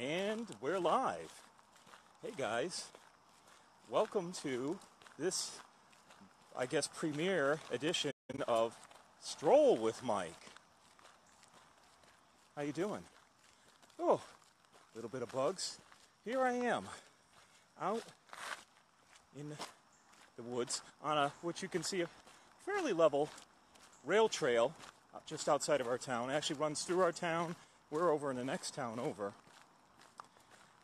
And we're live. Hey guys, welcome to this, I guess, premiere edition of Stroll with Mike. How you doing? Oh, a little bit of bugs. Here I am, out in the woods on what you can see a fairly level rail trail just outside of our town. It actually runs through our town. We're over in the next town over.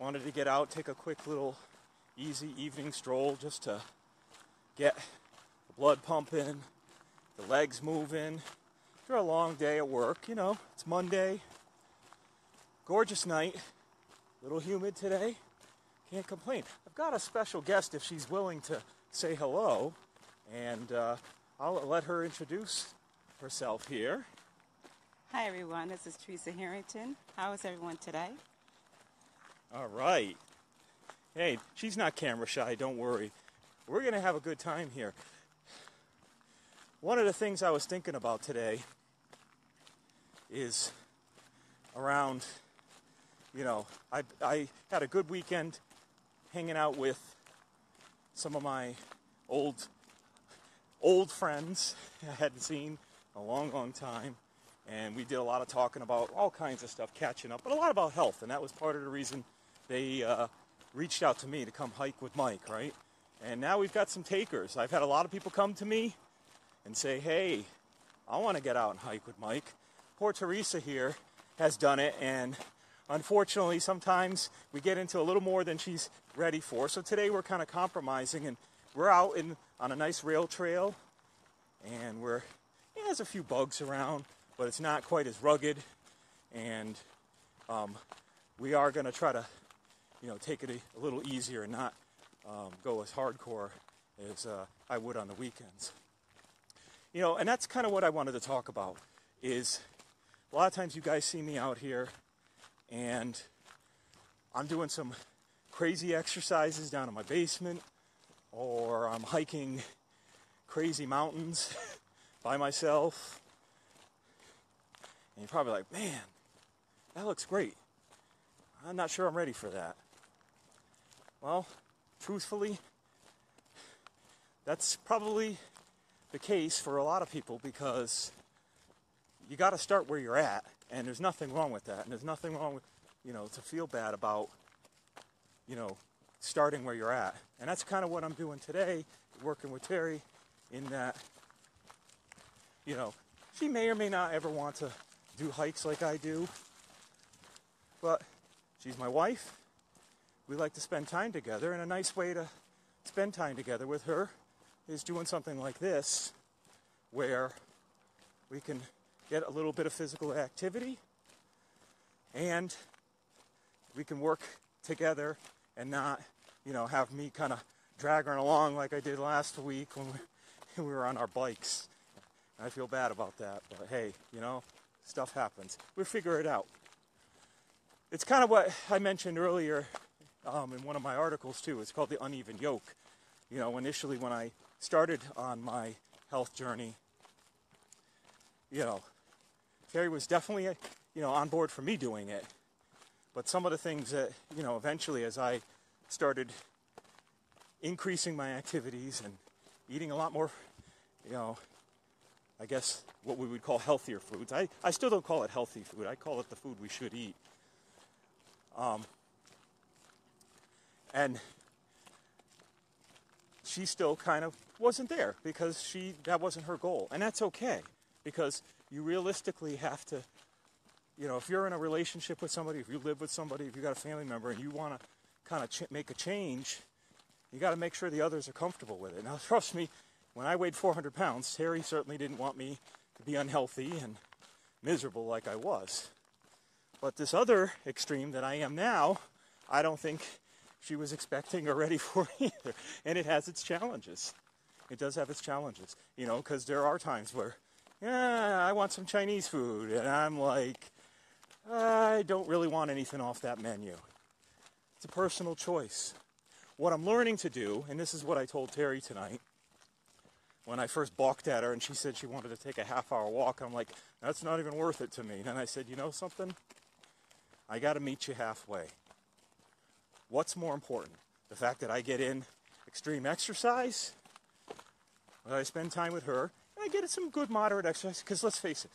Wanted to get out, take a quick little easy evening stroll just to get the blood pumping, the legs moving. After a long day at work, you know, it's Monday. Gorgeous night, a little humid today. Can't complain. I've got a special guest if she's willing to say hello, and I'll let her introduce herself here. Hi everyone, this is Teresa Harrington. How is everyone today? All right. Hey, she's not camera shy, don't worry. We're going to have a good time here. One of the things I was thinking about today is around, you know, I had a good weekend hanging out with some of my old friends I hadn't seen in a long time. And we did a lot of talking about all kinds of stuff, catching up, but a lot about health. And that was part of the reason they reached out to me to come hike with Mike, right? And now we've got some takers. I've had a lot of people come to me and say, hey, I want to get out and hike with Mike. Poor Teresa here has done it, and unfortunately sometimes we get into a little more than she's ready for. So today we're kind of compromising, and we're out on a nice rail trail, and there's a few bugs around, but it's not quite as rugged, and we are going to try to, take it a little easier and not go as hardcore as I would on the weekends. And that's kind of what I wanted to talk about, is a lot of times you guys see me out here, and I'm doing some crazy exercises down in my basement, or I'm hiking crazy mountains by myself. And you're probably like, man, that looks great. I'm not sure I'm ready for that. Well, truthfully, that's probably the case for a lot of people, because you got to start where you're at, and there's nothing wrong with that. And there's nothing wrong with, to feel bad about, starting where you're at. And that's kind of what I'm doing today, working with Terry, in that, she may or may not ever want to do hikes like I do, but she's my wife. We like to spend time together, and a nice way to spend time together with her is doing something like this, where we can get a little bit of physical activity, and we can work together and not, have me kind of drag her along like I did last week when we were on our bikes. I feel bad about that, but hey, stuff happens. We'll figure it out. It's kind of what I mentioned earlier in one of my articles too. It's called the uneven yoke. Initially when I started on my health journey, Terry was definitely, on board for me doing it. But some of the things that, eventually as I started increasing my activities and eating a lot more, I guess what we would call healthier foods. I still don't call it healthy food. I call it the food we should eat. And she still kind of wasn't there, because that wasn't her goal. And that's okay, because you realistically have to, if you're in a relationship with somebody, if you live with somebody, if you got a family member and you want to kind of make a change, you got to make sure the others are comfortable with it. Now, trust me, when I weighed 400 pounds, Terry certainly didn't want me to be unhealthy and miserable like I was. But this other extreme that I am now, I don't think she was expecting or ready for either. And it has its challenges. It does have its challenges, because there are times where, I want some Chinese food. And I'm like, I don't really want anything off that menu. It's a personal choice. What I'm learning to do, and this is what I told Terry tonight, when I first balked at her and she said she wanted to take a half-hour walk, I'm like, that's not even worth it to me. And I said, you know something? I got to meet you halfway. what's more important? The fact that I get in extreme exercise, that I spend time with her, and I get some good moderate exercise, because let's face it,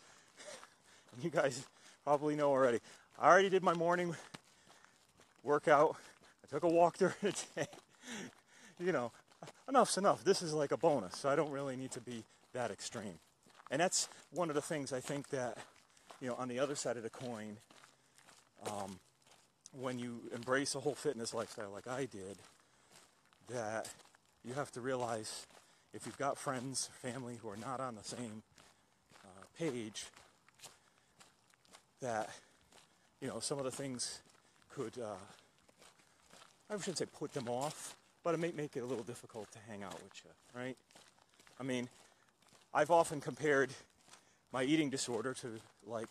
you guys probably know already, I already did my morning workout, I took a walk during the day, you know, enough's enough. This is like a bonus, so I don't really need to be that extreme. And that's one of the things I think that, you know, on the other side of the coin, when you embrace a whole fitness lifestyle like I did, that you have to realize if you've got friends, family who are not on the same page, that, you know, some of the things could, I shouldn't say put them off, but it may make it a little difficult to hang out with you, right? I mean, I've often compared my eating disorder to like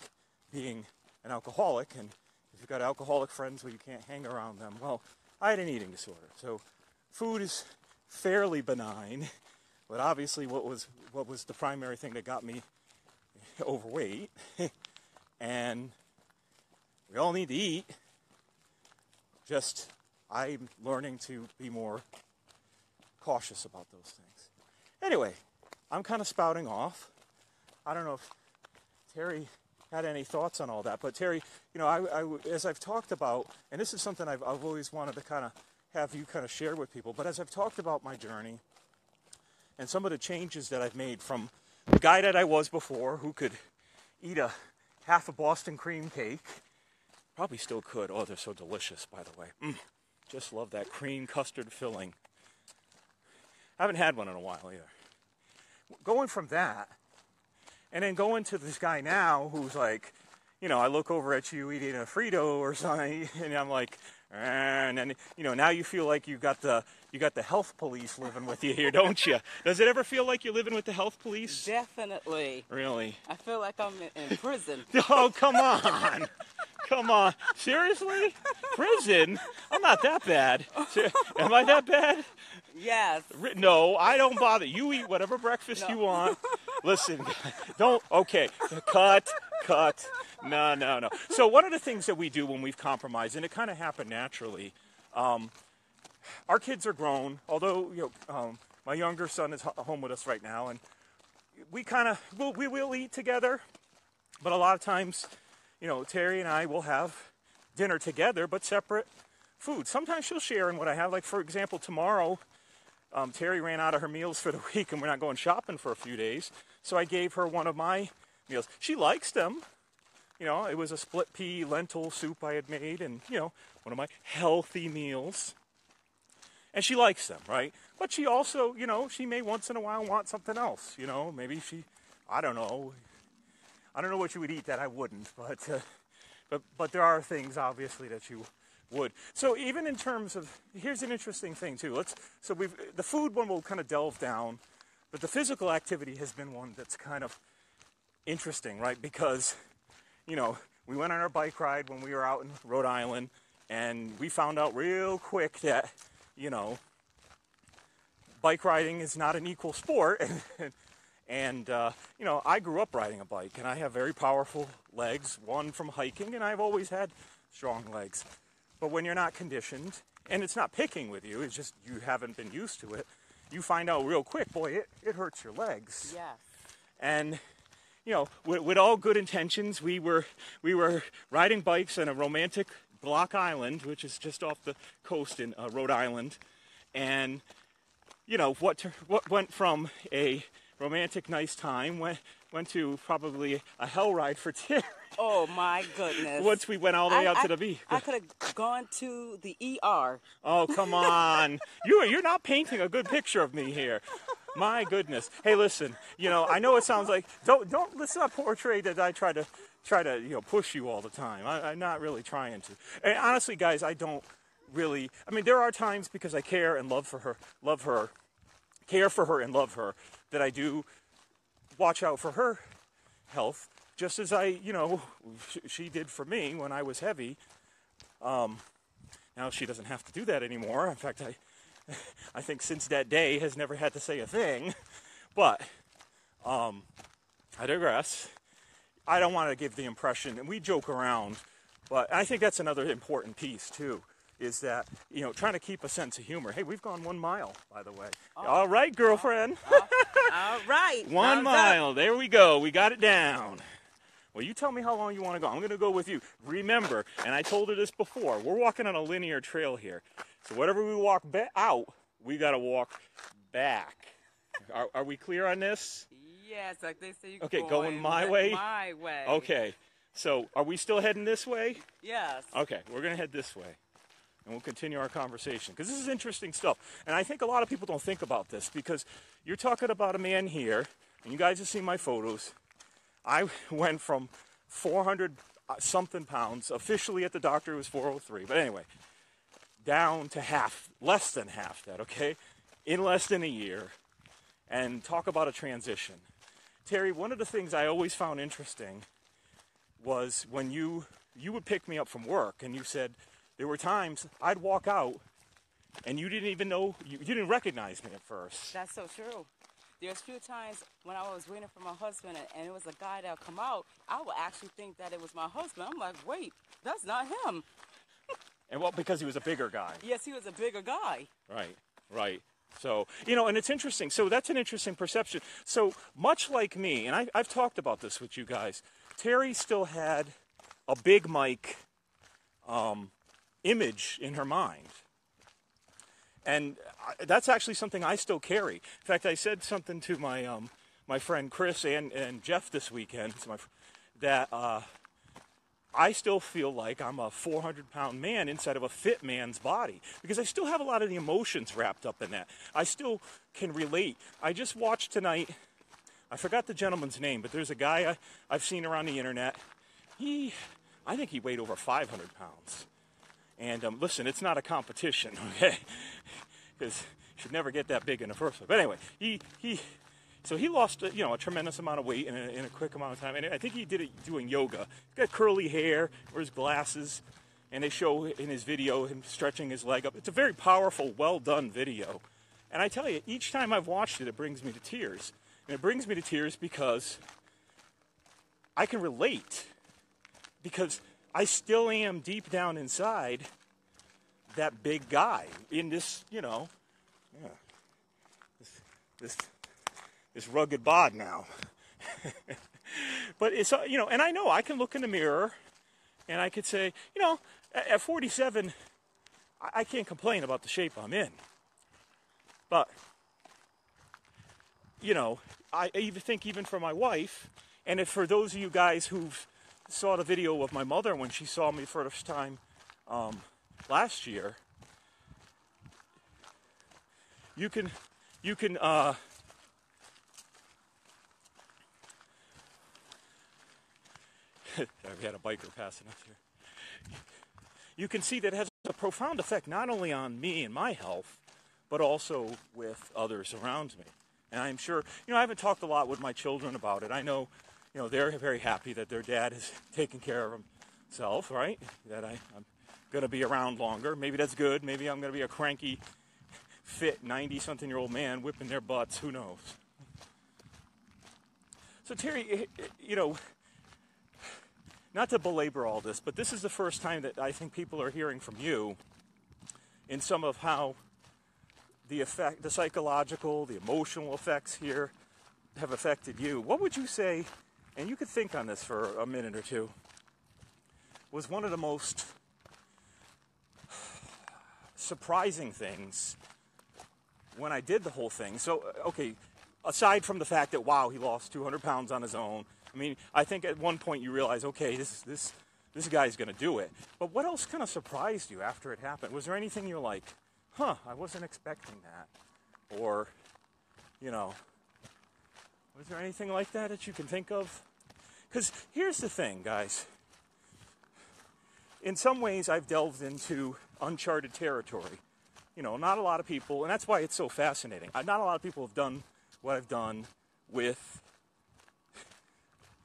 being an alcoholic, and if you've got alcoholic friends where you can't hang around them, well, I had an eating disorder. So food is fairly benign, but obviously what was the primary thing that got me overweight, and we all need to eat, just I'm learning to be more cautious about those things. Anyway, I'm kind of spouting off. I don't know if Terry had any thoughts on all that, but Terry, you know, I as I've talked about, and this is something I've always wanted to kind of have you kind of share with people, but as I've talked about my journey and some of the changes that I've made from the guy that I was before, who could eat half a Boston cream cake, probably still could. Oh, they're so delicious, by the way. Just love that cream custard filling. I haven't had one in a while either. Going from that, and then going to this guy now who's like, you know, I look over at you eating a Frito or something, and I'm like, and then, you know, now you feel like you got the health police living with you here, don't you? Does it ever feel like you're living with the health police? Definitely. Really? I feel like I'm in prison. Oh, come on. Come on. Seriously? Prison? I'm not that bad. Am I that bad? Yes. No, I don't bother. You eat whatever breakfast you want. Listen, don't, okay, cut. No. So one of the things that we do when we've compromised, and it kind of happened naturally, our kids are grown, although, you know, my younger son is home with us right now, and we kind of, we will eat together, but a lot of times, you know, Terry and I will have dinner together, but separate food. Sometimes she'll share in what I have. Like, for example, tomorrow, Terry ran out of her meals for the week, and we're not going shopping for a few days, so I gave her one of my meals. She likes them. You know, it was a split pea lentil soup I had made, and, you know, one of my healthy meals. And she likes them, right? But she also, you know, she may once in a while want something else. You know, maybe she, I don't know what you would eat that I wouldn't, but there are things obviously that you would. So even in terms of, here's an interesting thing too. The food one will kind of delve down, but the physical activity has been one that's kind of interesting, right? Because, you know, we went on our bike ride when we were out in Rhode Island, and we found out real quick that, you know, bike riding is not an equal sport. And you know, I grew up riding a bike, and I have very powerful legs, one from hiking, and I've always had strong legs. But when you're not conditioned, and it's not picking with you, it's just you haven't been used to it, you find out real quick, boy, it hurts your legs. Yes. And, you know, with all good intentions, we were riding bikes on a romantic Block Island, which is just off the coast in Rhode Island. And, you know, what went from a romantic nice time went to probably a hell ride for Terry. Oh, my goodness. Once we went all the way out to the beach. I could have gone to the ER. Oh, come on. You're not painting a good picture of me here. My goodness. Hey, listen, you know, I know it sounds like, let's not portray that I try to, you know, push you all the time. I'm not really trying to. And honestly, guys, I don't really, I mean, there are times because I care and care for her and love her, that I do watch out for her health, just as I, you know, she did for me when I was heavy. Now she doesn't have to do that anymore. In fact, I think since that day has never had to say a thing. But I digress. I don't want to give the impression, and we joke around, but I think that's another important piece too. is that, you know, trying to keep a sense of humor. Hey, we've gone 1 mile, by the way. All right, girlfriend. All right. 1 mile. There we go. We got it down. Well, you tell me how long you want to go. I'm going to go with you. Remember, and I told her this before, we're walking on a linear trail here. So whatever we walk out, we got to walk back. Are we clear on this? Yes, like they say. Okay, going my way? My way. Okay. So are we still heading this way? Yes. Okay, we're going to head this way. And we'll continue our conversation. Because this is interesting stuff. And I think a lot of people don't think about this. Because you're talking about a man here, and you guys have seen my photos. I went from 400-something pounds, officially at the doctor it was 403, but anyway, down to half, less than half that, okay, in less than a year, and talk about a transition. Terry, one of the things I always found interesting was when you would pick me up from work, and you said there were times I'd walk out, and you didn't even know, you didn't recognize me at first. That's so true. There's a few times when I was waiting for my husband and it was a guy that would come out, I would actually think that it was my husband. I'm like, wait, that's not him. And well, because he was a bigger guy. Yes, he was a bigger guy. Right. So, you know, and it's interesting. So that's an interesting perception. So much like me, and I've talked about this with you guys, Terry still had a big Mike image in her mind. And that's actually something I still carry. In fact, I said something to my my friend Chris and Jeff this weekend that I still feel like I'm a 400-pound man inside of a fit man's body because I still have a lot of the emotions wrapped up in that. I still can relate. I just watched tonight, I forgot the gentleman's name, but there's a guy I've seen around the internet. I think he weighed over 500 pounds. And listen, it's not a competition, okay? Because you should never get that big in the first place. But anyway, so he lost a tremendous amount of weight in a quick amount of time. And I think he did it doing yoga. He's got curly hair, wears glasses, and they show in his video him stretching his leg up. It's a very powerful, well-done video. And I tell you, each time I've watched it, it brings me to tears. And it brings me to tears because I can relate. Because I still am deep down inside that big guy in this, this rugged bod now. But it's, and I know I can look in the mirror and I could say, at 47, I can't complain about the shape I'm in. But, I even think even for my wife, and if for those of you guys who've saw the video of my mother when she saw me for the first time last year, you can we had a biker passing us here. You can see that it has a profound effect not only on me and my health, but also with others around me. And I'm sure, I haven't talked a lot with my children about it. I know, they're very happy that their dad is taking care of himself, right? That I'm going to be around longer. Maybe that's good. Maybe I'm going to be a cranky, fit, 90-something-year-old man whipping their butts. Who knows? So, Terry, not to belabor all this, but this is the first time that I think people are hearing from you in some of how the psychological, the emotional effects here have affected you. What would you say, and you could think on this for a minute or two, was one of the most surprising things when I did the whole thing? So, okay, aside from the fact that, wow, he lost 200 pounds on his own, I mean, I think at one point you realize, okay, this guy's going to do it. But what else kind of surprised you after it happened? Was there anything you're like, I wasn't expecting that? Or, was there anything like that you can think of? Because here's the thing, guys. In some ways, I've delved into uncharted territory. Not a lot of people, and that's why it's so fascinating. Not a lot of people have done what I've done with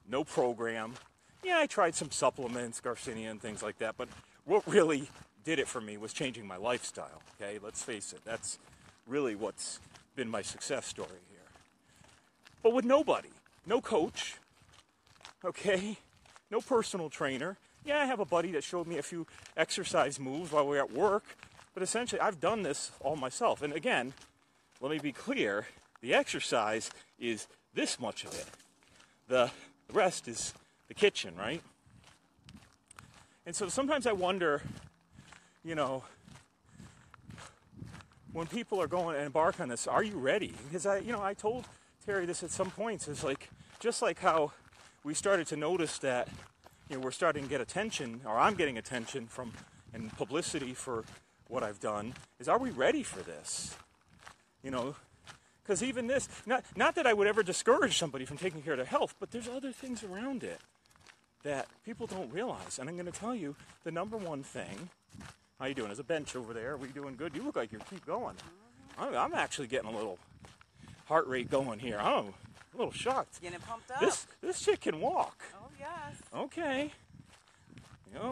no program. Yeah, I tried some supplements, Garcinia and things like that, but what really did it for me was changing my lifestyle, okay? Let's face it, that's really what's been my success story here. But with nobody, no coach, okay? No personal trainer, Yeah, I have a buddy that showed me a few exercise moves while we were at work, but essentially I've done this all myself. And again, let me be clear, the exercise is this much of it. The rest is the kitchen, right? And so sometimes I wonder, you know, when people are going to embark on this, are you ready? Because I told Terry this at some points. It's like, just like how we started to notice that, we're starting to get attention, or I'm getting attention from, and publicity for what I've done, is are we ready for this? Because even this, not that I would ever discourage somebody from taking care of their health, but there's other things around it that people don't realize. And I'm going to tell you, the number one thing. How you doing? There's a bench over there. Are we doing good? You look like you keep going. I'm actually getting a little heart rate going here. I'm a little shocked. Getting pumped up. This chick can walk. Oh, yes. Okay.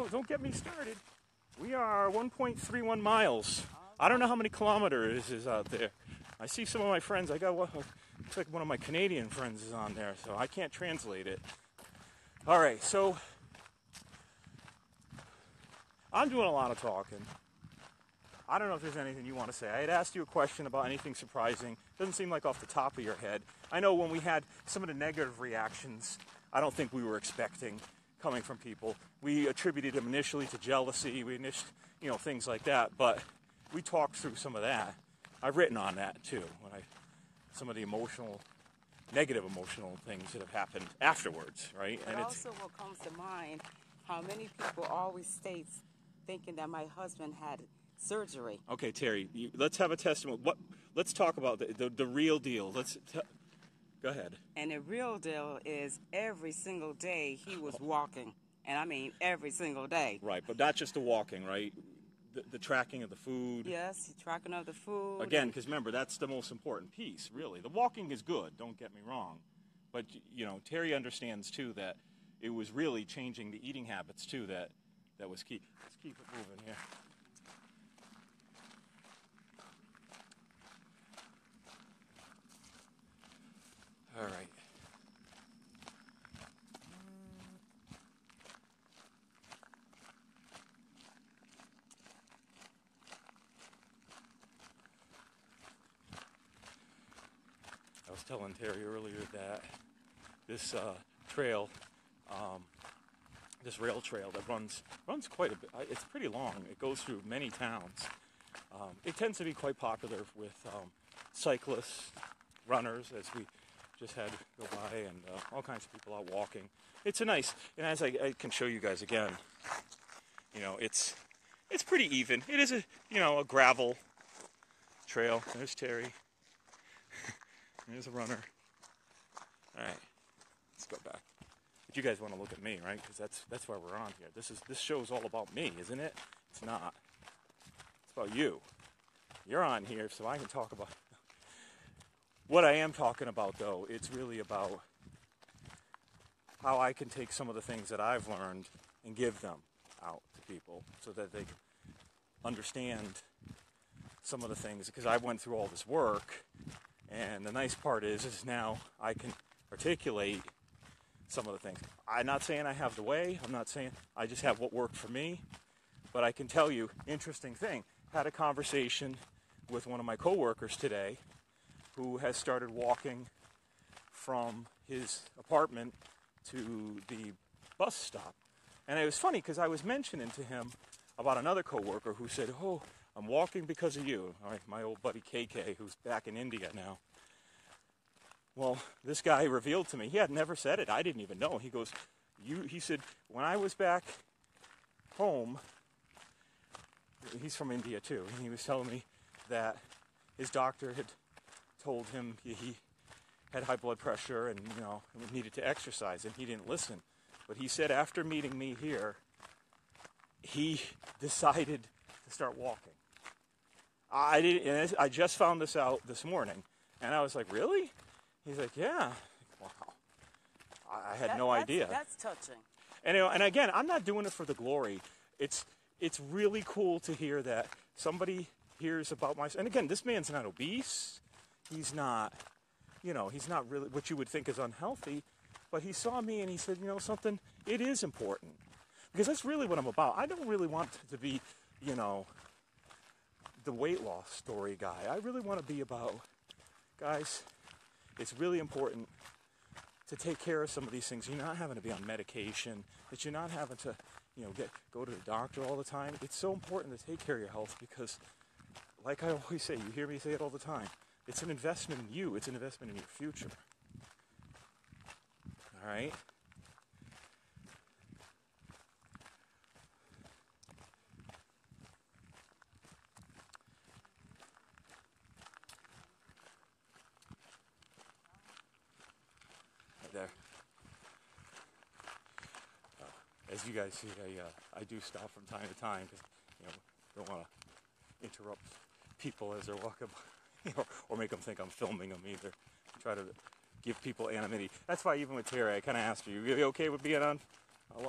Don't get me started. We are 1.31 miles. I don't know how many kilometers is out there. I see some of my friends. I got looks like one of my Canadian friends is on there, so I can't translate it. All right, so I'm doing a lot of talking. I don't know if there's anything you want to say. I had asked you a question about anything surprising. Doesn't seem like off the top of your head. I know when we had some of the negative reactions, I don't think we were expecting coming from people. We attributed them initially to jealousy, things like that. But we talked through some of that. I've written on that too. Some of the negative emotional things that have happened afterwards, right? But also what comes to mind, how many people always states thinking that my husband had surgery. Okay, Terry, let's have a testimony. Let's talk about the real deal. Go ahead. And the real deal is every single day he was walking. And I mean every single day. Right, but not just the walking, right? The tracking of the food. Yes, the tracking of the food. Again, because remember, that's the most important piece, really. The walking is good, don't get me wrong. But, Terry understands, too, that it was really changing the eating habits, too, that was key. Let's keep it moving here. All right. I was telling Terry earlier that this trail, this rail trail that runs quite a bit. It's pretty long. It goes through many towns. It tends to be quite popular with cyclists, runners, as we just had go by, and all kinds of people out walking. It's and as I can show you guys again, it's pretty even. It is a gravel trail. There's Terry. There's a runner. All right, let's go back. But you guys want to look at me, right? Because that's why we're on here. This show's all about me, isn't it? It's not. It's about you. You're on here, so I can talk about. What I am talking about, though, it's really about how I can take some of the things that I've learned and give them out to people so that they can understand some of the things. Because I went through all this work. And the nice part is now I can articulate some of the things. I'm not saying I have the way. I'm not saying I just have what worked for me. But I can tell you, interesting thing. Had a conversation with one of my coworkers today who has started walking from his apartment to the bus stop. And it was funny because I was mentioning to him about another coworker who said, "Oh, I'm walking because of you." All right, my old buddy KK, who's back in India now. Well, this guy revealed to me, he had never said it. I didn't even know. He goes, he said, when I was back home, he's from India too, and he was telling me that his doctor had told him he had high blood pressure and, needed to exercise, and he didn't listen. But he said after meeting me here, he decided to start walking. I just found this out this morning, and I was like, really? He's like, yeah. Wow. I had no idea. That's touching. And again, I'm not doing it for the glory. It's really cool to hear that somebody hears about my. And again, this man's not obese. He's not, he's not really what you would think is unhealthy. But he saw me and he said, something. It is important. Because that's really what I'm about. I don't really want to be, you know, the weight loss story guy. I really want to be about, guys, it's really important to take care of some of these things. You're not having to be on medication, that you're not having to, you know, go to the doctor all the time. It's so important to take care of your health because, like I always say, you hear me say it all the time, it's an investment in you. It's an investment in your future. All right? Right there. As you guys see, I do stop from time to time because, you know, don't want to interrupt people as they're walking by, or make them think I'm filming them either. Try to give people anonymity. That's why even with Terry, I kind of asked her, you really okay with being on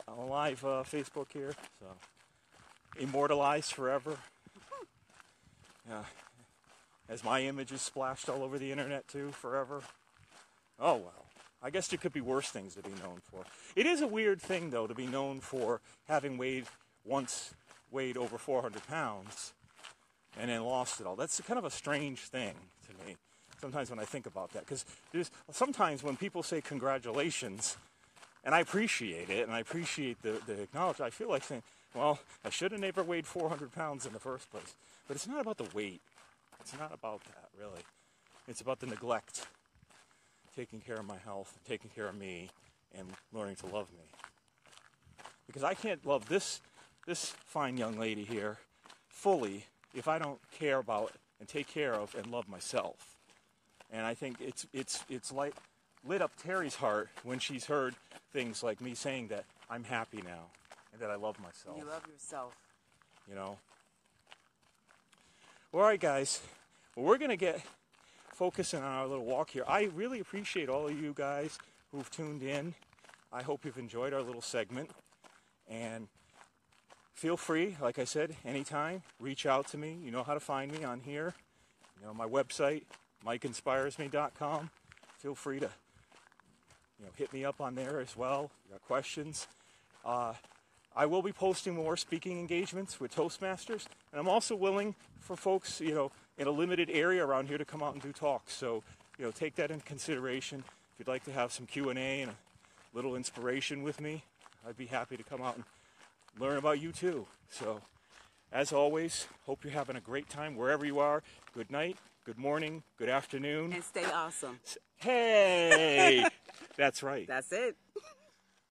a live Facebook here? So, immortalized forever. Yeah. As my image is splashed all over the internet too, forever. Oh well. I guess there could be worse things to be known for. It is a weird thing, though, to be known for having once weighed over 400 pounds and then lost it all. That's kind of a strange thing to me, sometimes when I think about that. Because sometimes when people say congratulations, and I appreciate it, and I appreciate the acknowledgement, I feel like saying, well, I should have never weighed 400 pounds in the first place. But it's not about the weight. It's not about that, really. It's about the neglect. Taking care of my health, taking care of me, and learning to love me. Because I can't love this fine young lady here fully if I don't care about and take care of and love myself. And I think it's like lit up Terry's heart when she's heard things like me saying that I'm happy now and that I love myself. You love yourself. You know? All right, guys. Well, we're going to get focusing on our little walk here. I really appreciate all of you guys who've tuned in. I hope you've enjoyed our little segment. And feel free, like I said, anytime, reach out to me. You know how to find me on here. You know, my website, mikeinspiresme.com. Feel free to, you know, hit me up on there as well. If you got questions. I will be posting more speaking engagements with Toastmasters. And I'm also willing for folks, you know, in a limited area around here to come out and do talks. So, you know, take that into consideration. If you'd like to have some Q&A and a little inspiration with me, I'd be happy to come out and learn about you too. So, as always, hope you're having a great time wherever you are. Good night, good morning, good afternoon. And stay awesome. Hey! That's right. That's it.